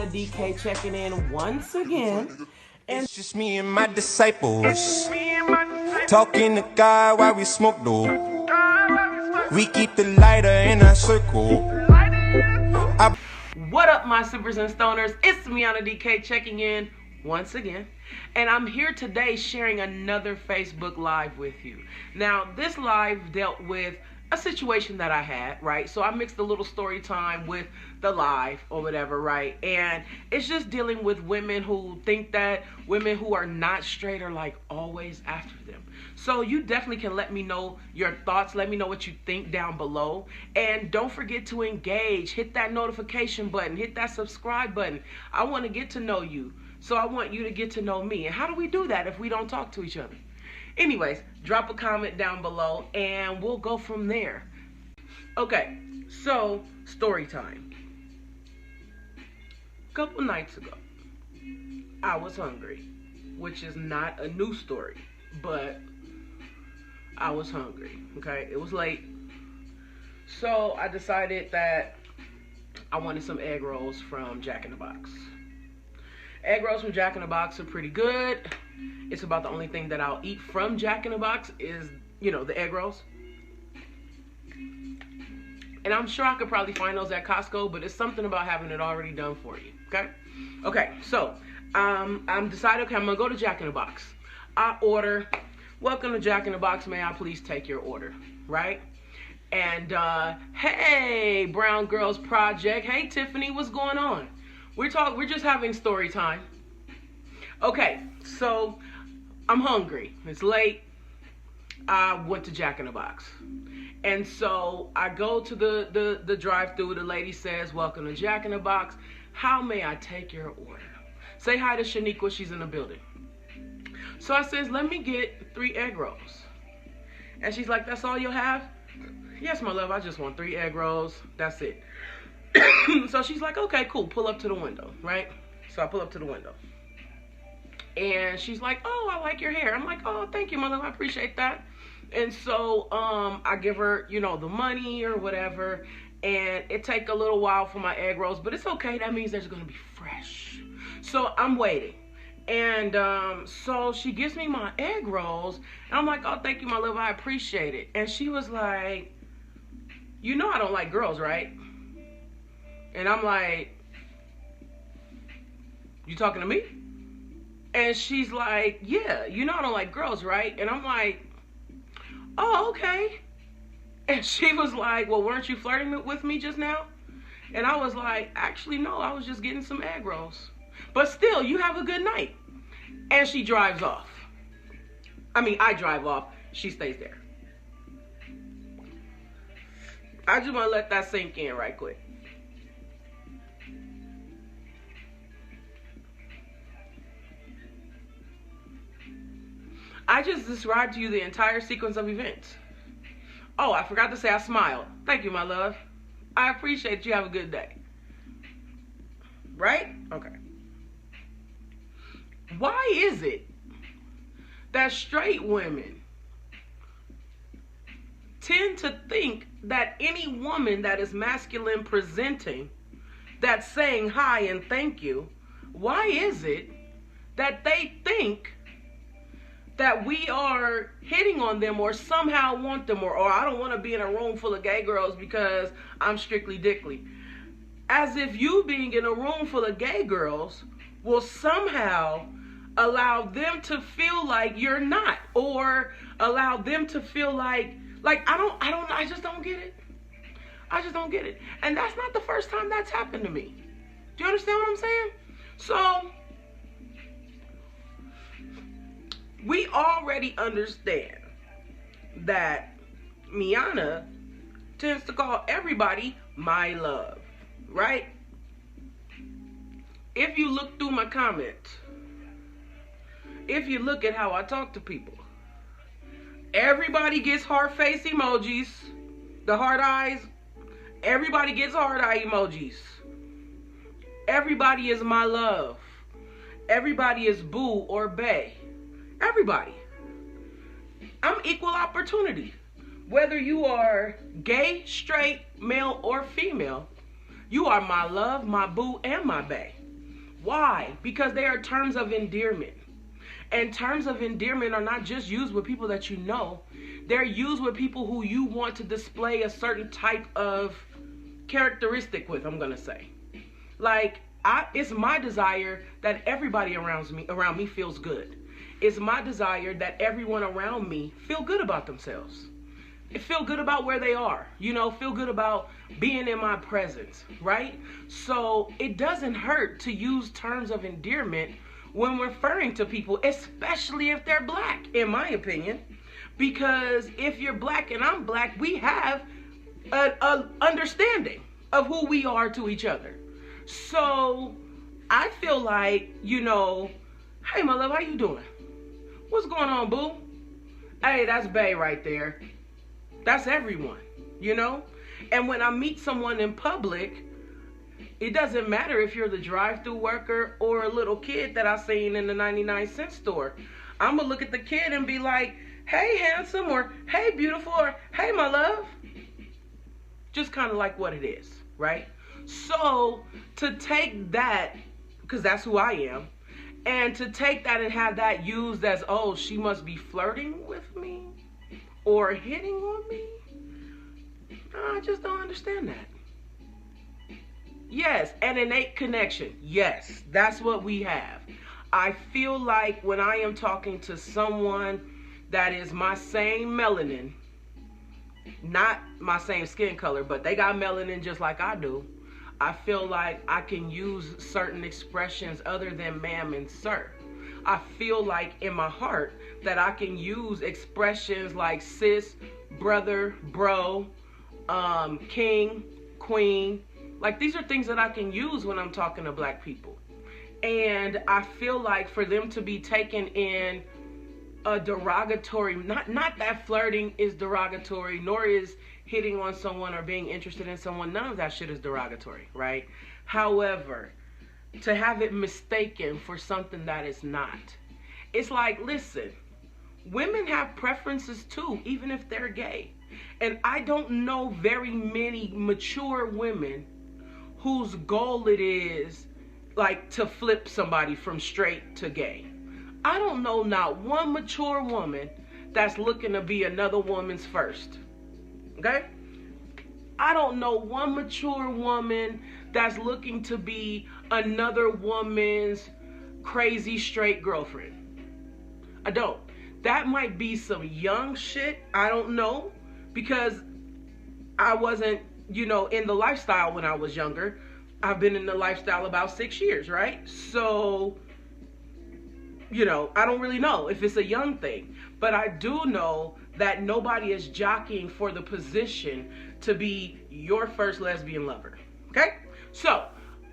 Miana DK checking in once again. And it's just me and my disciples. Talking to God while we smoke dope. We keep the lighter in our circle. What up, my supers and stoners? It's Miana DK checking in once again. And I'm here today sharing another Facebook Live with you. Now, this live dealt with a situation that I had, right? So I mixed a little story time with the live or whatever, right? And it's just dealing with women who think that women who are not straight are like always after them. So you definitely can let me know your thoughts. Let me know what you think down below. And don't forget to engage. Hit that notification button. Hit that subscribe button. I want to get to know you. So I want you to get to know me. And how do we do that if we don't talk to each other? Anyways, drop a comment down below and we'll go from there. Okay, so story time. A couple nights ago, I was hungry, which is not a new story, but I was hungry, okay? It was late. So I decided that I wanted some egg rolls from Jack in the Box. Egg rolls from Jack in the Box are pretty good. It's about the only thing that I'll eat from Jack in the Box is, the egg rolls. And I'm sure I could probably find those at Costco, but it's something about having it already done for you, okay? Okay, so I'm decided, okay, I'm gonna go to Jack in the Box. I order, welcome to Jack in the Box, may I please take your order, right? And hey, Brown Girls Project, hey Tiffany, what's going on? We're just having story time. Okay, so I'm hungry. It's late. I went to Jack in the Box. And so I go to the drive-thru. The lady says, welcome to Jack in the Box. How may I take your order? Say hi to Shaniqua. She's in the building. So I says, let me get 3 egg rolls. And she's like, that's all you'll have? Yes, my love. I just want 3 egg rolls. That's it. So she's like, okay, cool. Pull up to the window, right? So I pull up to the window. And she's like, oh, I like your hair. I'm like, oh, thank you, my love. I appreciate that. And so I give her, the money or whatever. And it take a little while for my egg rolls. But it's okay. That means they're going to be fresh. So I'm waiting. And so she gives me my egg rolls. And I'm like, oh, thank you, my love. I appreciate it. And she was like, I don't like girls, right? And I'm like, you talking to me? And she's like, yeah, I don't like girls, right? And I'm like, oh, okay. And she was like, well, weren't you flirting with me just now? And I was like, actually, no, I was just getting some egg rolls. But still, you have a good night. And she drives off. I drive off. She stays there. I just want to let that sink in right quick. I just described to you the entire sequence of events. Oh, I forgot to say I smiled. Thank you, my love. I appreciate you. Have a good day. Right? Okay. Why is it that straight women tend to think that any woman that is masculine presenting, that's saying hi and thank you, why is it that they think that we are hitting on them or somehow want them or I don't want to be in a room full of gay girls because I'm strictly dickly? As if you being in a room full of gay girls will somehow allow them to feel like you're not, or allow them to feel like I just don't get it. I just don't get it. And that's not the first time that's happened to me. Do you understand what I'm saying? So we already understand that Miana tends to call everybody my love, right? If you look through my comments, if you look at how I talk to people, everybody gets heart face emojis, the heart eyes. Everybody gets heart eye emojis. Everybody is my love. Everybody is boo or bae. Everybody. I'm equal opportunity. Whether you are gay, straight, male, or female, you are my love, my boo, and my bae. Why? Because they are terms of endearment. And terms of endearment are not just used with people that you know. They're used with people who you want to display a certain type of characteristic with, I'm going to say. Like, it's my desire that everybody around me feels good. It's my desire that everyone around me feel good about themselves. Feel good about where they are, feel good about being in my presence, right? So it doesn't hurt to use terms of endearment when referring to people, especially if they're black, in my opinion. Because if you're black and I'm black, we have an understanding of who we are to each other. So I feel like, hey, my love, how you doing? What's going on, boo? Hey, that's Bae right there. That's everyone, And when I meet someone in public, it doesn't matter if you're the drive-thru worker or a little kid that I seen in the 99-cent store. I'm going to look at the kid and be like, hey, handsome, or hey, beautiful, or hey, my love. Just kind of like what it is, right? So to take that, because that's who I am, and to take that and have that used as, oh, she must be flirting with me or hitting on me, I just don't understand that. Yes, an innate connection. Yes, that's what we have. I feel like when I am talking to someone that is my same melanin, not my same skin color, but they got melanin just like I do, I feel like I can use certain expressions other than ma'am and sir. I feel like in my heart that I can use expressions like sis, brother, bro, king, queen. Like, these are things that I can use when I'm talking to black people. And I feel like for them to be taken in a derogatory, not that flirting is derogatory, nor is hitting on someone or being interested in someone, none of that shit is derogatory, right? However, to have it mistaken for something that is not. It's like, listen, women have preferences too, even if they're gay. And I don't know very many mature women whose goal it is, like, to flip somebody from straight to gay. I don't know not one mature woman that's looking to be another woman's first. Okay? I don't know one mature woman that's looking to be another woman's crazy straight girlfriend. I don't. That might be some young shit. I don't know. Because I wasn't, in the lifestyle when I was younger. I've been in the lifestyle about 6 years, right? So, I don't really know if it's a young thing. But I do know that nobody is jockeying for the position to be your first lesbian lover. Okay? So,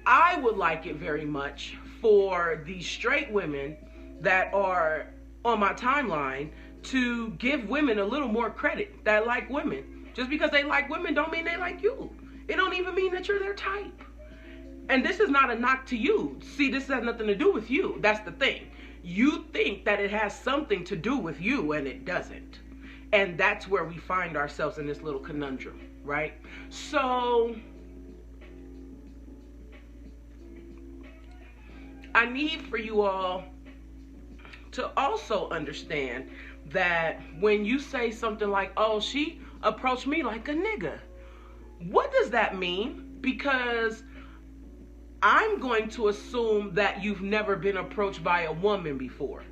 I would like it very much for the straight women that are on my timeline to give women a little more credit that like women. Just because they like women don't mean they like you. It don't even mean that you're their type. And this is not a knock to you. See, this has nothing to do with you. That's the thing. You think that it has something to do with you, and it doesn't. And that's where we find ourselves in this little conundrum, right? So, I need for you all to also understand that when you say something like, oh, she approached me like a nigga, what does that mean? Because I'm going to assume that you've never been approached by a woman before.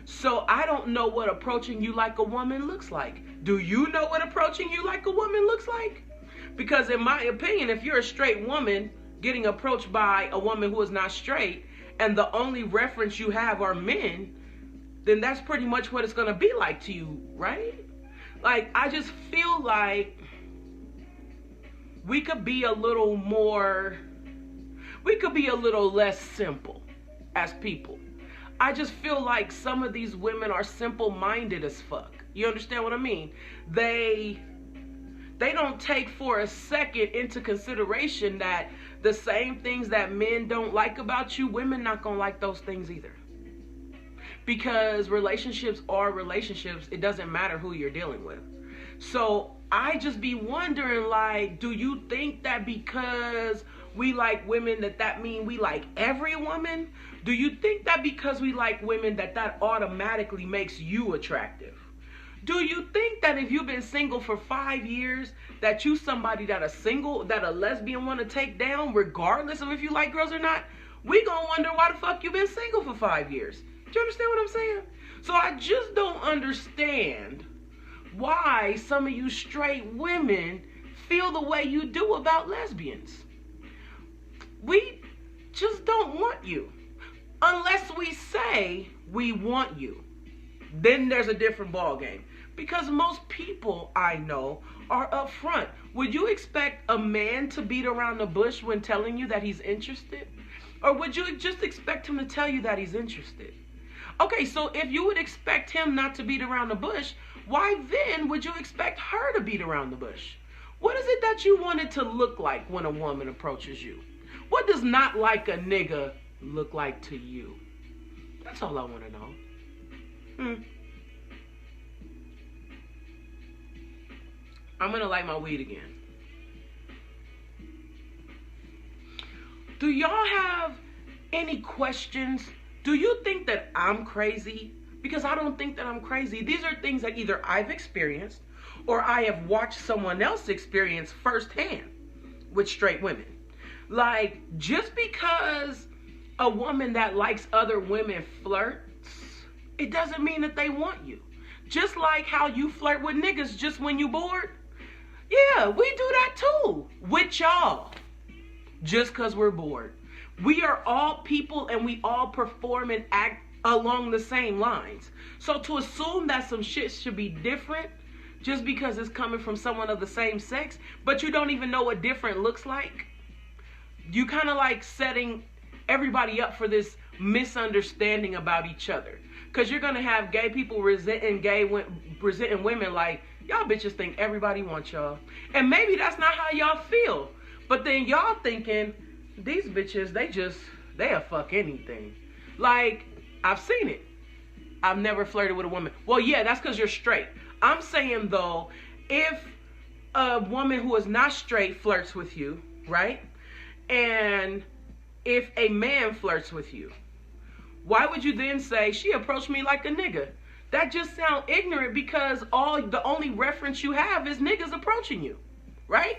So I don't know what approaching you like a woman looks like. Do you know what approaching you like a woman looks like? Because in my opinion, if you're a straight woman getting approached by a woman who is not straight, and the only reference you have are men, then that's pretty much what it's going to be like to you, right? Like, I just feel like we could be a little less simple as people. I just feel like some of these women are simple-minded as fuck. You understand what I mean? They don't take for a second into consideration that the same things that men don't like about you, women not gonna like those things either. Because relationships are relationships. It doesn't matter who you're dealing with. So I just be wondering, like, do you think that because we like women, that mean we like every woman? Do you think that because we like women that automatically makes you attractive? Do you think that if you've been single for 5 years, that you somebody that a lesbian want to take down, regardless of if you like girls or not? We gonna wonder why the fuck you been single for 5 years. Do you understand what I'm saying? So I just don't understand why some of you straight women feel the way you do about lesbians. We just don't want you. Unless we say we want you. Then there's a different ball game. Because most people I know are upfront. Would you expect a man to beat around the bush when telling you that he's interested? Or would you just expect him to tell you that he's interested? Okay, so if you would expect him not to beat around the bush, why then would you expect her to beat around the bush? What is it that you want it to look like when a woman approaches you? What does not like a nigga look like to you? That's all I want to know. I'm going to light my weed again. Do y'all have any questions? Do you think that I'm crazy? Because I don't think that I'm crazy. These are things that either I've experienced or I have watched someone else experience firsthand with straight women. Like, just because a woman that likes other women flirts, it doesn't mean that they want you. Just like how you flirt with niggas just when you bored. Yeah, we do that too. With y'all. Just because we're bored. We are all people and we all perform and act along the same lines. So to assume that some shit should be different just because it's coming from someone of the same sex, but you don't even know what different looks like, you kind of like setting everybody up for this misunderstanding about each other. Because you're going to have gay people resenting women like, y'all bitches think everybody wants y'all. And maybe that's not how y'all feel. But then y'all thinking, these bitches, they'll fuck anything. Like, I've seen it. I've never flirted with a woman. Well, yeah, that's because you're straight. I'm saying, though, if a woman who is not straight flirts with you, right? And if a man flirts with you, why would you then say, she approached me like a nigga? That just sounds ignorant because the only reference you have is niggas approaching you, right?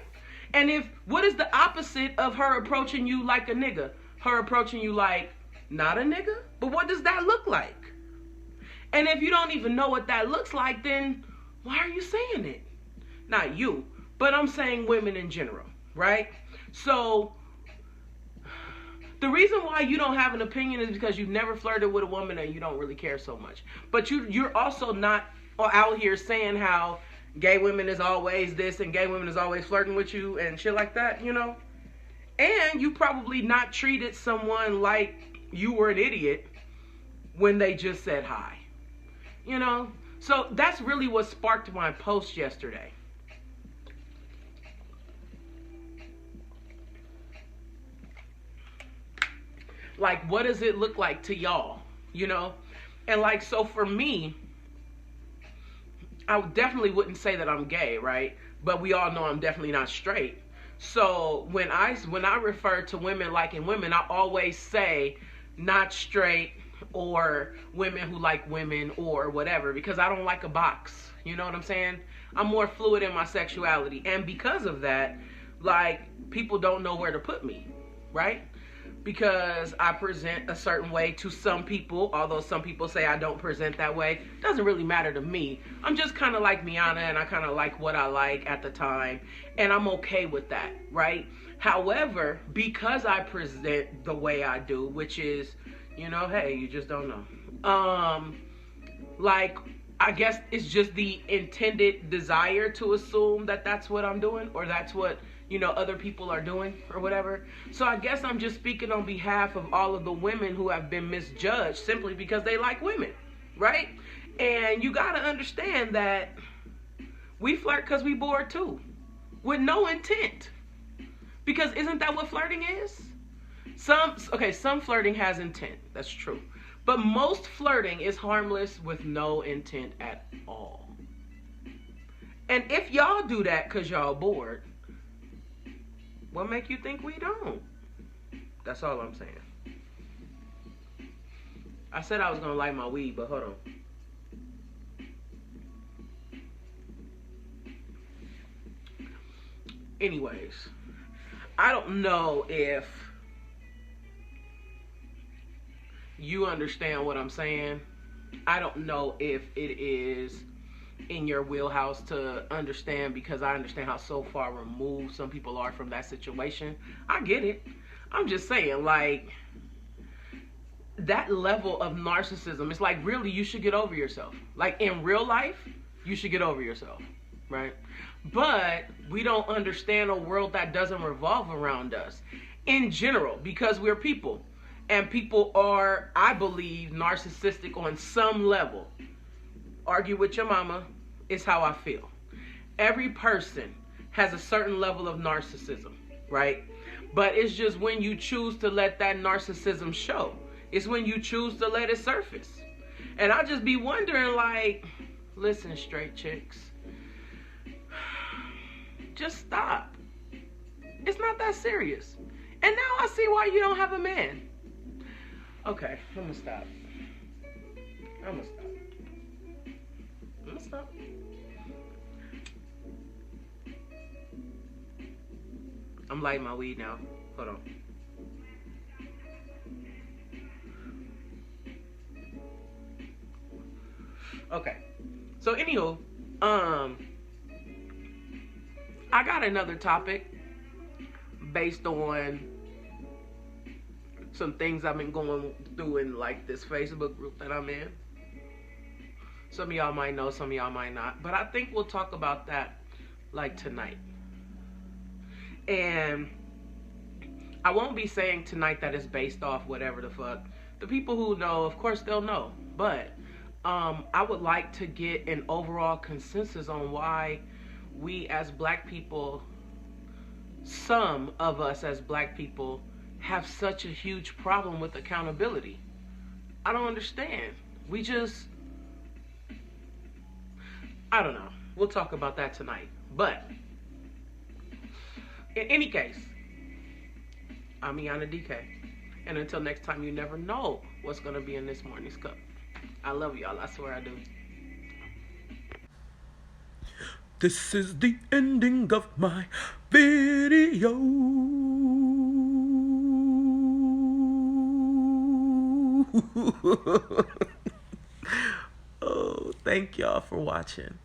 And what is the opposite of her approaching you like a nigga? Her approaching you like not a nigga? But what does that look like? And if you don't even know what that looks like, then why are you saying it? Not you, but I'm saying women in general, right? So the reason why you don't have an opinion is because you've never flirted with a woman and you don't really care so much. But you're also not out here saying how gay women is always this and gay women is always flirting with you and shit like that, you know? And you probably not treated someone like you were an idiot when they just said hi, you know? So that's really what sparked my post yesterday. Like, what does it look like to y'all, you know? And like, so for me, I definitely wouldn't say that I'm gay, right? But we all know I'm definitely not straight. So when I refer to women liking women, I always say not straight or women who like women or whatever, because I don't like a box. You know what I'm saying? I'm more fluid in my sexuality. And because of that, like, people don't know where to put me, right? Because I present a certain way to some people, although some people say I don't present that way. Doesn't really matter to me. I'm just kind of like Miana, and I kind of like what I like at the time, and I'm okay with that, right? However, because I present the way I do, which is, you know, hey, you just don't know. Like, I guess it's just the intended desire to assume that that's what I'm doing, or that's what, you know, other people are doing or whatever. So I guess I'm just speaking on behalf of all of the women who have been misjudged simply because they like women, right? And you got to understand that we flirt because we bored too, with no intent. Because isn't that what flirting is? Some flirting has intent. That's true. But most flirting is harmless with no intent at all. And if y'all do that because y'all bored, What make you think we don't? That's all I'm saying. I said I was gonna light my weed, but hold on. Anyways, I don't know if you understand what I'm saying. I don't know if it is in your wheelhouse to understand, because I understand how so far removed some people are from that situation. I get it. I'm just saying, like, that level of narcissism, it's like, really, you should get over yourself. Like, in real life, you should get over yourself, right? But we don't understand a world that doesn't revolve around us in general, because we're people. And people are, I believe, narcissistic on some level. Argue with your mama is how I feel. Every person has a certain level of narcissism, right? But it's just when you choose to let that narcissism show. It's when you choose to let it surface. And I just be wondering, like, listen, straight chicks, just stop. It's not that serious. And now I see why you don't have a man. Okay, I'm gonna stop. I'm lighting my weed now. Hold on. Okay. So anywho, I got another topic based on some things I've been going through in, like, this Facebook group that I'm in. Some of y'all might know, some of y'all might not. But I think we'll talk about that, like, tonight. And I won't be saying tonight that it's based off whatever the fuck. The people who know, of course, they'll know. But I would like to get an overall consensus on why we as black people, some of us as black people, have such a huge problem with accountability. I don't understand. I don't know. We'll talk about that tonight. But in any case, I'm Iana DK. And until next time, you never know what's going to be in this morning's cup. I love y'all. I swear I do. This is the ending of my video. Oh, thank y'all for watching.